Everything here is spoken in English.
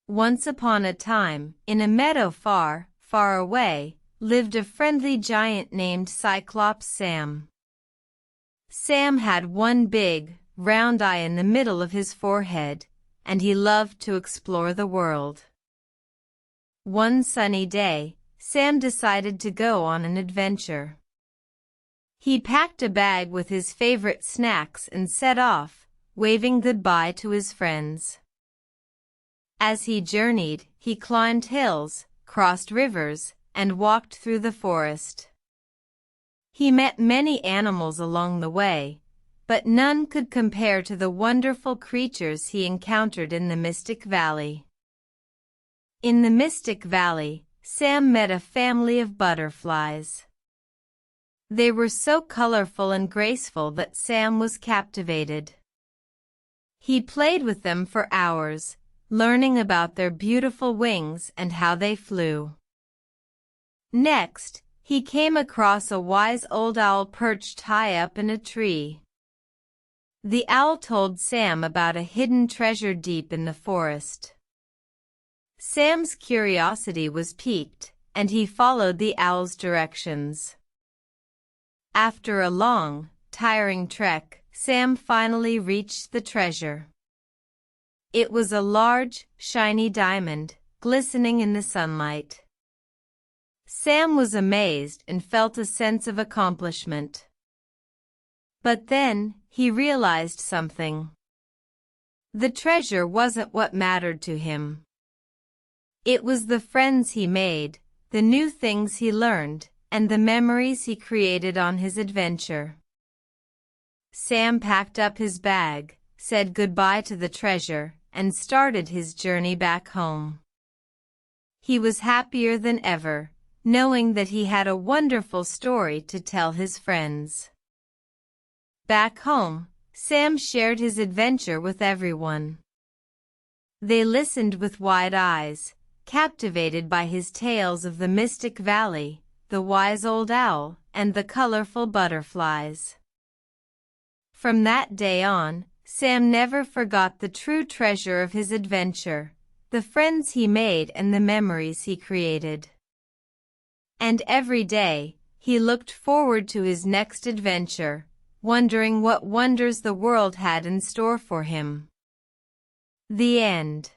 Once upon a time, in a meadow far, far away, lived a friendly giant named Cyclops Sam. Sam had one big, round eye in the middle of his forehead, and he loved to explore the world. One sunny day, Sam decided to go on an adventure. He packed a bag with his favorite snacks and set off, waving goodbye to his friends. As he journeyed, he climbed hills, crossed rivers, and walked through the forest. He met many animals along the way, but none could compare to the wonderful creatures he encountered in the Mystic Valley. In the Mystic Valley, Sam met a family of butterflies. They were so colorful and graceful that Sam was captivated. He played with them for hours, learning about their beautiful wings and how they flew. Next, he came across a wise old owl perched high up in a tree. The owl told Sam about a hidden treasure deep in the forest. Sam's curiosity was piqued, and he followed the owl's directions. After a long, tiring trek, Sam finally reached the treasure. It was a large, shiny diamond, glistening in the sunlight. Sam was amazed and felt a sense of accomplishment. But then, he realized something. The treasure wasn't what mattered to him. It was the friends he made, the new things he learned, and the memories he created on his adventure. Sam packed up his bag, said goodbye to the treasure, and started his journey back home. He was happier than ever, knowing that he had a wonderful story to tell his friends. Back home, Sam shared his adventure with everyone. They listened with wide eyes, captivated by his tales of the Mystic Valley, the wise old owl, and the colorful butterflies. From that day on, Sam never forgot the true treasure of his adventure, the friends he made and the memories he created. And every day, he looked forward to his next adventure, wondering what wonders the world had in store for him. The end.